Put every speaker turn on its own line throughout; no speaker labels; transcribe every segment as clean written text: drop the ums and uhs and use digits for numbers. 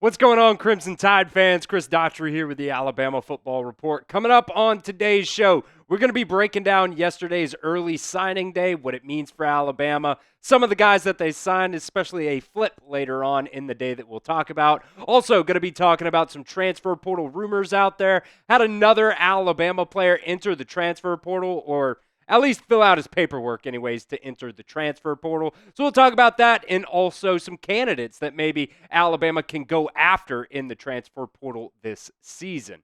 What's going on, Crimson Tide fans? Chris Daughtery here with the Alabama Football Report. Coming up on today's show, we're going to be breaking down yesterday's early signing day, what it means for Alabama, some of the guys that they signed, especially a flip later on in the day that we'll talk about. Also going to be talking about some transfer portal rumors out there. Had another Alabama player enter the transfer portal, or at least fill out his paperwork anyways to enter the transfer portal. So we'll talk about that and also some candidates that maybe Alabama can go after in the transfer portal this season.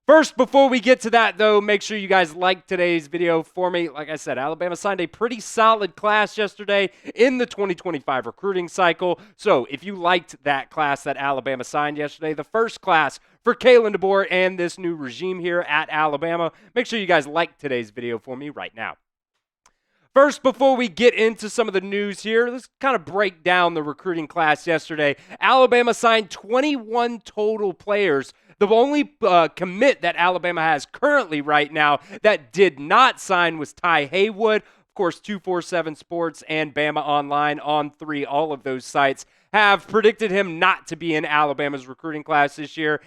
First, before we get to that, though, make sure you guys like today's video for me. Like I said, Alabama signed a pretty solid class yesterday in the 2025 recruiting cycle. So if you liked that class that Alabama signed yesterday, the first class for Kalen DeBoer and this new regime here at Alabama, make sure you guys like today's video for me right now. First, before we get into some of the news here, let's kind of break down the recruiting class yesterday. Alabama signed 21 total players. The only commit that Alabama has currently right now that did not sign was Ty Haywood. Of course, 247 Sports and Bama Online on 3, all of those sites have predicted him not to be in Alabama's recruiting class this year.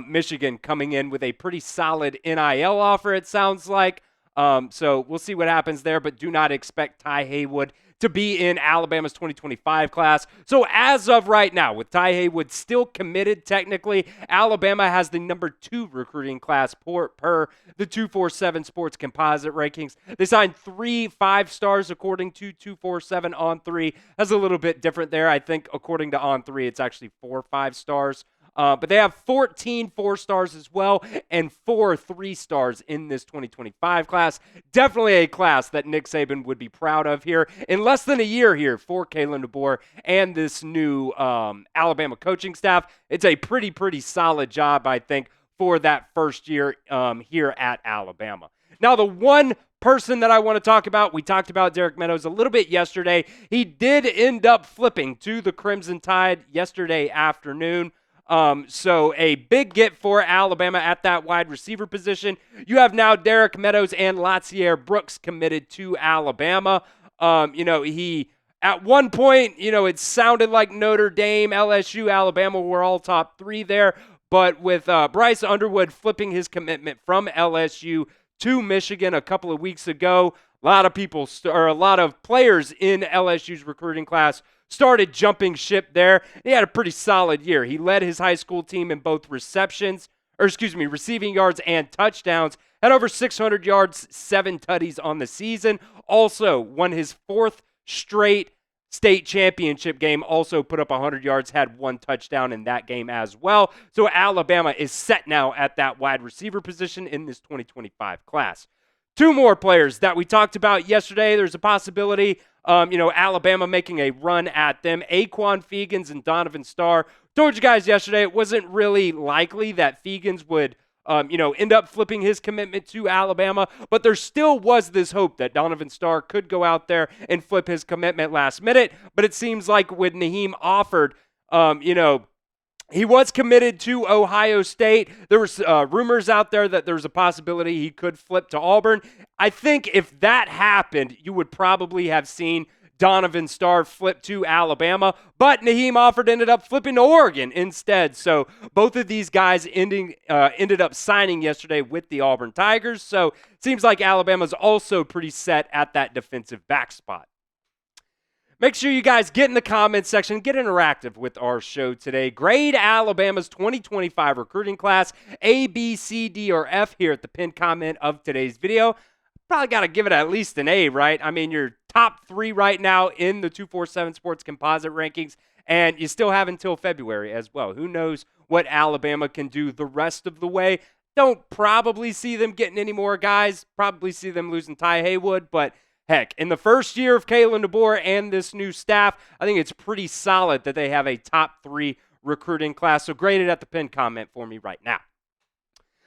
Michigan coming in with a pretty solid NIL offer, it sounds like. So we'll see what happens there, but do not expect Ty Haywood to be in Alabama's 2025 class. So as of right now, with Ty Haywood still committed technically, Alabama has the number 2 recruiting class per the 247 Sports Composite Rankings. They signed 3 5-stars according to 247 on 3. That's a little bit different there. I think according to on 3, it's actually 4 5-stars. But they have 14 4-stars as well and 4 3-stars in this 2025 class. Definitely a class that Nick Saban would be proud of here in less than a year here for Kalen DeBoer and this new Alabama coaching staff. It's a pretty solid job, I think, for that first year here at Alabama. Now, the one person that I want to talk about, we talked about Derek Meadows a little bit yesterday. He did end up flipping to the Crimson Tide yesterday afternoon. So a big get for Alabama at that wide receiver position. You have now Derek Meadows and Latsier Brooks committed to Alabama. He at one point, it sounded like Notre Dame, LSU, Alabama were all top 3 there. But with Bryce Underwood flipping his commitment from LSU to Michigan a couple of weeks ago, a lot of players in LSU's recruiting class started jumping ship there. He had a pretty solid year. He led his high school team in both receiving yards and touchdowns. Had over 600 yards, 7 tutties on the season. Also won his 4th straight state championship game. Also put up 100 yards, had 1 touchdown in that game as well. So Alabama is set now at that wide receiver position in this 2025 class. 2 more players that we talked about yesterday. There's a possibility, Alabama making a run at them. Aquan Fegans and Donovan Starr. Told you guys yesterday it wasn't really likely that Fegans would, end up flipping his commitment to Alabama, but there still was this hope that Donovan Starr could go out there and flip his commitment last minute. But it seems like when Naheem offered, he was committed to Ohio State. There was rumors out there that there's a possibility he could flip to Auburn. I think if that happened, you would probably have seen Donovan Starr flip to Alabama, but Naheem ended up flipping to Oregon instead. So both of these guys ended up signing yesterday with the Auburn Tigers. So it seems like Alabama's also pretty set at that defensive back spot. Make sure you guys get in the comments section, get interactive with our show today. Grade Alabama's 2025 recruiting class, A, B, C, D, or F here at the pinned comment of today's video. Probably got to give it at least an A, right? I mean, you're top 3 right now in the 247 Sports Composite Rankings, and you still have until February as well. Who knows what Alabama can do the rest of the way. Don't probably see them getting any more guys. Probably see them losing Ty Haywood, but heck, in the first year of Kalen DeBoer and this new staff, I think it's pretty solid that they have a top 3 recruiting class. So grade it at the pinned comment for me right now.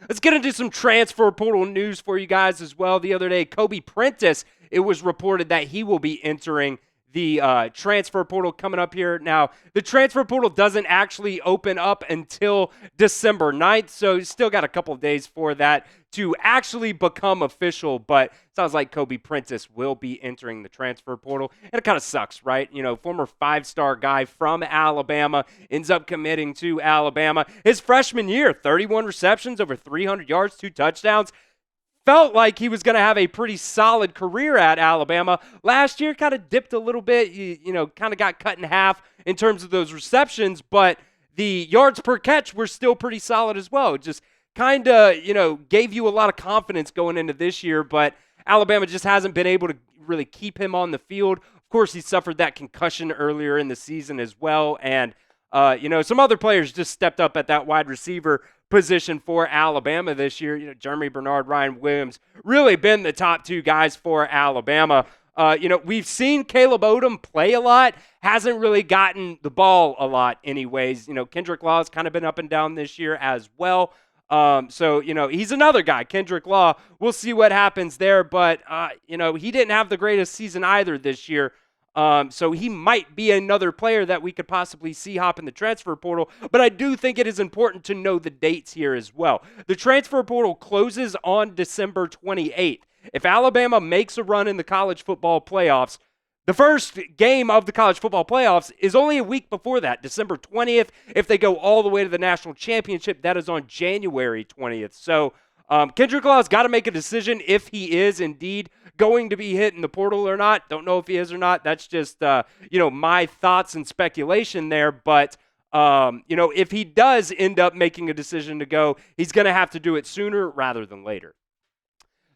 Let's get into some transfer portal news for you guys as well. The other day, Kobe Prentice, it was reported that he will be entering the transfer portal coming up here. Now, the transfer portal doesn't actually open up until December 9th, so you still got a couple of days for that to actually become official, but sounds like Kobe Prentice will be entering the transfer portal, and it kind of sucks, right? You know, former five-star guy from Alabama ends up committing to Alabama. His freshman year, 31 receptions, over 300 yards, 2 touchdowns. Felt like he was going to have a pretty solid career at Alabama. Last year kind of dipped a little bit, kind of got cut in half in terms of those receptions, but the yards per catch were still pretty solid as well. It just kind of, gave you a lot of confidence going into this year, but Alabama just hasn't been able to really keep him on the field. Of course, he suffered that concussion earlier in the season as well, and some other players just stepped up at that wide receiver position for Alabama this year. Jeremy Bernard, Ryan Williams, really been the top 2 guys for Alabama. We've seen Caleb Odom play a lot, hasn't really gotten the ball a lot anyways. Kendrick Law's kind of been up and down this year as well. He's another guy, Kendrick Law. We'll see what happens there, but, he didn't have the greatest season either this year. So he might be another player that we could possibly see hop in the transfer portal, but I do think it is important to know the dates here as well. The transfer portal closes on December 28th. If Alabama makes a run in the college football playoffs, the first game of the college football playoffs is only a week before that, December 20th. If they go all the way to the national championship, that is on January 20th. So Kendrick Law's got to make a decision if he is indeed going to be hit in the portal or not. Don't know if he is or not. That's just, my thoughts and speculation there. But, if he does end up making a decision to go, he's going to have to do it sooner rather than later.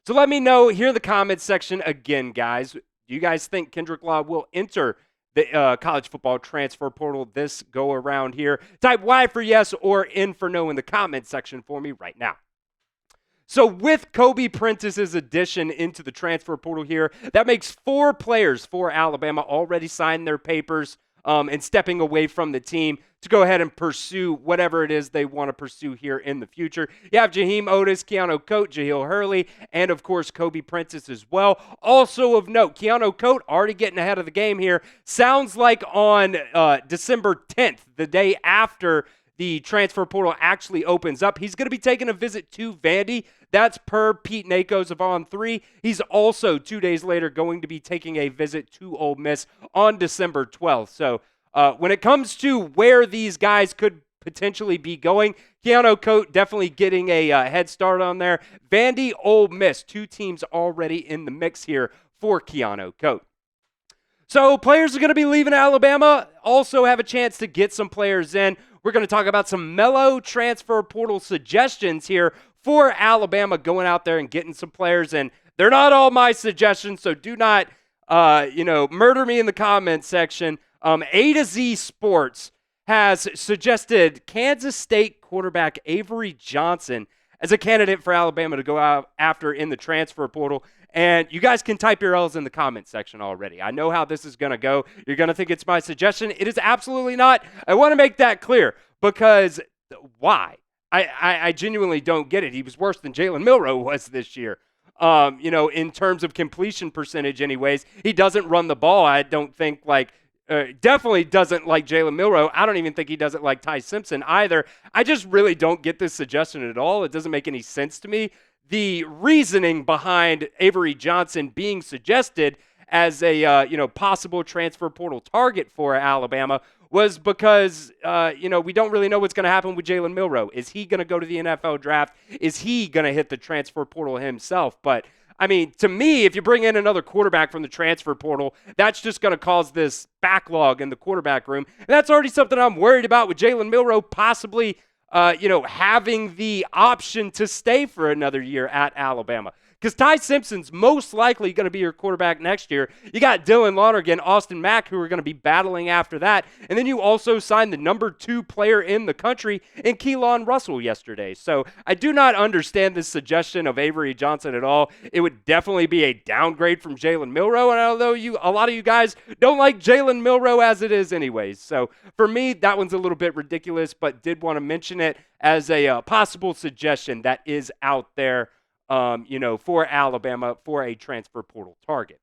So let me know here in the comments section again, guys. Do you guys think Kendrick Law will enter the college football transfer portal this go around here? Type Y for yes or N for no in the comment section for me right now. So with Kobe Prentice's addition into the transfer portal here, that makes 4 players for Alabama already signed their papers and stepping away from the team to go ahead and pursue whatever it is they want to pursue here in the future. You have Jaheim Otis, Keanu Coate, Jahlil Hurley, and of course Kobe Prentice as well. Also of note, Keanu Coate already getting ahead of the game here. Sounds like on December 10th, the day after the transfer portal actually opens up, he's going to be taking a visit to Vandy. That's per Pete Nakos of On3. He's also 2 days later going to be taking a visit to Ole Miss on December 12th. So when it comes to where these guys could potentially be going, Keanu Coate definitely getting a head start on there. Vandy, Ole Miss, 2 teams already in the mix here for Keanu Coate. So players are going to be leaving Alabama. Also have a chance to get some players in. We're going to talk about some mellow transfer portal suggestions here for Alabama going out there and getting some players. And they're not all my suggestions, so do not, murder me in the comments section. A to Z Sports has suggested Kansas State quarterback Avery Johnson as a candidate for Alabama to go out after in the transfer portal. And you guys can type your L's in the comment section already. I know how this is going to go. You're going to think it's my suggestion. It is absolutely not. I want to make that clear because why? I genuinely don't get it. He was worse than Jalen Milroe was this year. In terms of completion percentage anyways. He doesn't run the ball. I don't think definitely doesn't like Jalen Milroe. I don't even think he doesn't like Ty Simpson either. I just really don't get this suggestion at all. It doesn't make any sense to me. The reasoning behind Avery Johnson being suggested as a possible transfer portal target for Alabama was because we don't really know what's going to happen with Jalen Milroe. Is he going to go to the NFL draft? Is he going to hit the transfer portal himself? But I mean, to me, if you bring in another quarterback from the transfer portal, that's just going to cause this backlog in the quarterback room. And that's already something I'm worried about with Jalen Milroe possibly having the option to stay for another year at Alabama. Because Ty Simpson's most likely going to be your quarterback next year. You got Dylan Lonergan, Austin Mack, who are going to be battling after that. And then you also signed the number 2 player in the country in Keelan Russell yesterday. So I do not understand this suggestion of Avery Johnson at all. It would definitely be a downgrade from Jalen Milroe. And although a lot of you guys don't like Jalen Milroe as it is anyways. So for me, that one's a little bit ridiculous, but did want to mention it as a possible suggestion that is out there. For Alabama for a transfer portal target.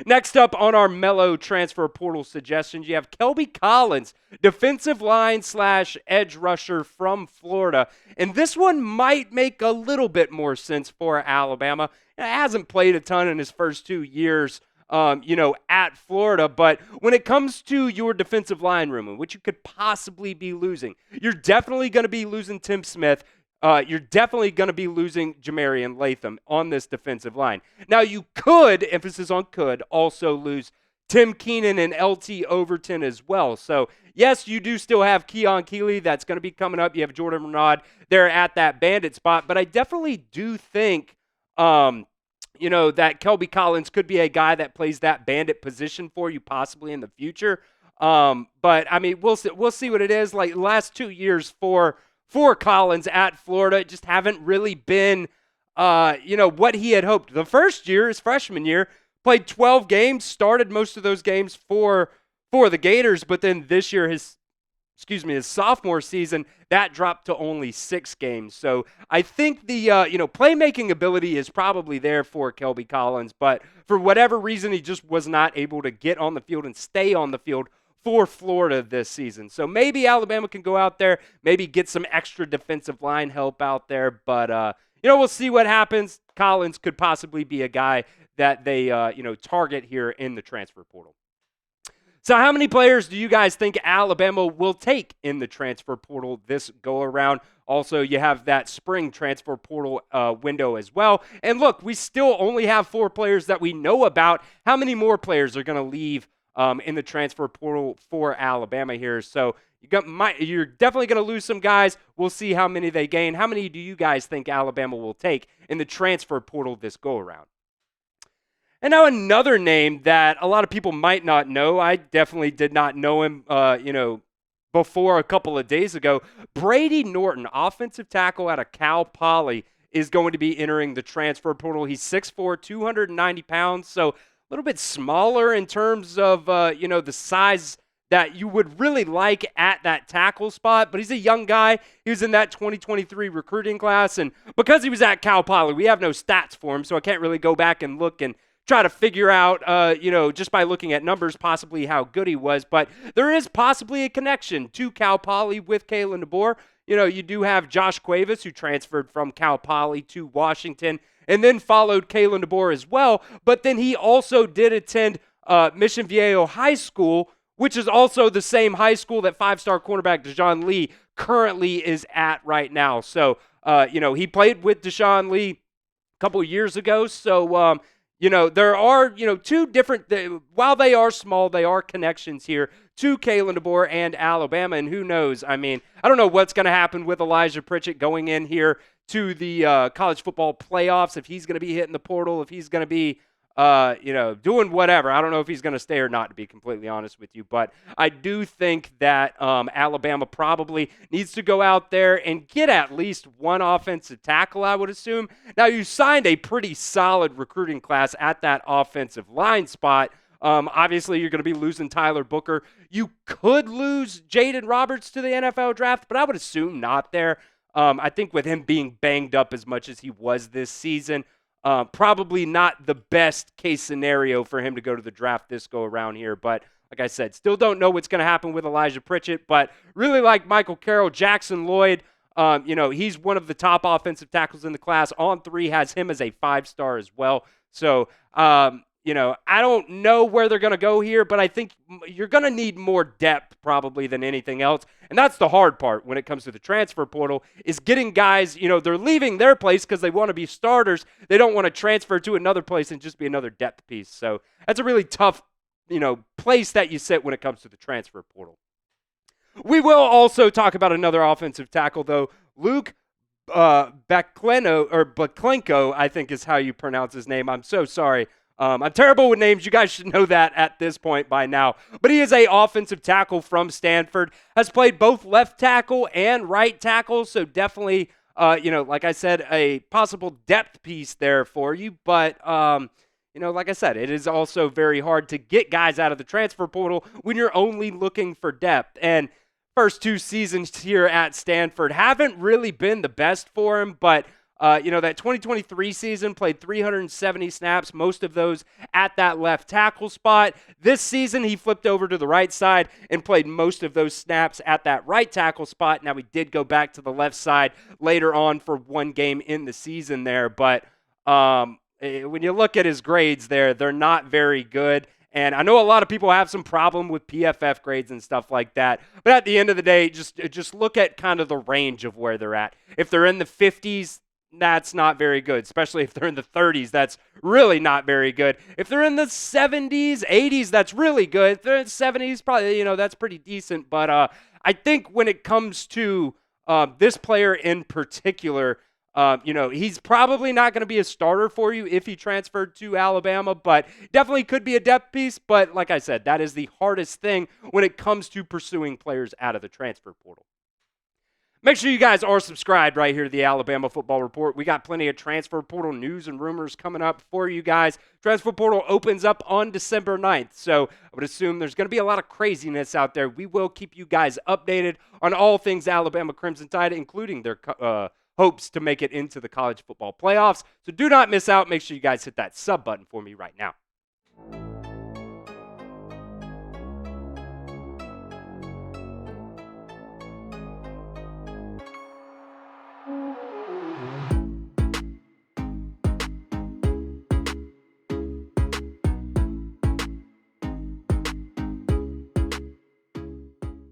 Next up on our mellow transfer portal suggestions, you have Kelby Collins, defensive line / edge rusher from Florida. And this one might make a little bit more sense for Alabama. It hasn't played a ton in his first 2 years, at Florida. But when it comes to your defensive line room, which you could possibly be losing, you're definitely going to be losing Tim Smith. You're definitely going to be losing Jamarian Latham on this defensive line. Now, you could, emphasis on could, also lose Tim Keenan and LT Overton as well. So, yes, you do still have Keon Keeley. That's going to be coming up. You have Jordan Renaud there at that bandit spot. But I definitely do think, that Kelby Collins could be a guy that plays that bandit position for you possibly in the future. But, I mean, we'll see what it is. Like, the last 2 years for Collins at Florida just haven't really been, what he had hoped. The first year, his freshman year, played 12 games, started most of those games for the Gators, but then this year, his sophomore season, that dropped to only 6 games. So I think the, playmaking ability is probably there for Kelby Collins, but for whatever reason, he just was not able to get on the field and stay on the field for Florida this season. So maybe Alabama can go out there, maybe get some extra defensive line help out there. But, we'll see what happens. Collins could possibly be a guy that they, target here in the transfer portal. So how many players do you guys think Alabama will take in the transfer portal this go-around? Also, you have that spring transfer portal window as well. And look, we still only have 4 players that we know about. How many more players are going to leave in the transfer portal for Alabama here? So you're definitely going to lose some guys. We'll see how many they gain. How many do you guys think Alabama will take in the transfer portal this go-around? And now another name that a lot of people might not know. I definitely did not know him, before a couple of days ago. Brady Norton, offensive tackle out of Cal Poly, is going to be entering the transfer portal. He's 6'4", 290 pounds, so a little bit smaller in terms of, the size that you would really like at that tackle spot. But he's a young guy. He was in that 2023 recruiting class. And because he was at Cal Poly, we have no stats for him, so I can't really go back and look and try to figure out, just by looking at numbers, possibly how good he was. But there is possibly a connection to Cal Poly with Kalen DeBoer. You do have Josh Cuevas, who transferred from Cal Poly to Washington and then followed Kalen DeBoer as well. But then he also did attend Mission Viejo High School, which is also the same high school that 5-star cornerback Deshaun Lee currently is at right now. So, he played with Deshaun Lee a couple years ago. So, there are, 2 different, while they are small, they are connections here to Kalen DeBoer and Alabama. And who knows? I mean, I don't know what's going to happen with Elijah Pritchett going in here to the college football playoffs, if he's going to be hitting the portal, if he's going to be, doing whatever. I don't know if he's going to stay or not, to be completely honest with you. But I do think that Alabama probably needs to go out there and get at least one offensive tackle, I would assume. Now, you signed a pretty solid recruiting class at that offensive line spot. Obviously, you're going to be losing Tyler Booker. You could lose Jaden Roberts to the NFL draft, but I would assume not there. I think with him being banged up as much as he was this season, probably not the best case scenario for him to go to the draft this go around here. But like I said, still don't know what's going to happen with Elijah Pritchett, but really like Michael Carroll, Jackson Lloyd, he's one of the top offensive tackles in the class. On3 has him as a 5-star as well. So, I don't know where they're going to go here, but I think you're going to need more depth probably than anything else. And that's the hard part when it comes to the transfer portal, is getting guys, they're leaving their place because they want to be starters. They don't want to transfer to another place and just be another depth piece. So that's a really tough, place that you sit when it comes to the transfer portal. We will also talk about another offensive tackle, though. Luke Baklenko, I think is how you pronounce his name. I'm so sorry. I'm terrible with names. You guys should know that at this point by now. But he is an offensive tackle from Stanford. Has played both left tackle and right tackle. So definitely, like I said, a possible depth piece there for you. But, like I said, it is also very hard to get guys out of the transfer portal when you're only looking for depth. And first 2 seasons here at Stanford haven't really been the best for him. But That 2023 season played 370 snaps, most of those at that left tackle spot. This season, he flipped over to the right side and played most of those snaps at that right tackle spot. Now, he did go back to the left side later on for one game in the season there, but when you look at his grades there, they're not very good. And I know a lot of people have some problem with PFF grades and stuff like that. But at the end of the day, just look at kind of the range of where they're at. If they're in the 50s, that's not very good, especially if they're in the 30s. That's really not very good. If they're in the 70s, 80s, that's really good. If they're in the 70s, probably, that's pretty decent. But I think when it comes to this player in particular, he's probably not going to be a starter for you if he transferred to Alabama, but definitely could be a depth piece. But like I said, that is the hardest thing when it comes to pursuing players out of the transfer portal. Make sure you guys are subscribed right here to the Alabama Football Report. We got plenty of transfer portal news and rumors coming up for you guys. Transfer portal opens up on December 9th, so I would assume there's going to be a lot of craziness out there. We will keep you guys updated on all things Alabama Crimson Tide, including their hopes to make it into the college football playoffs. So do not miss out. Make sure you guys hit that sub button for me right now.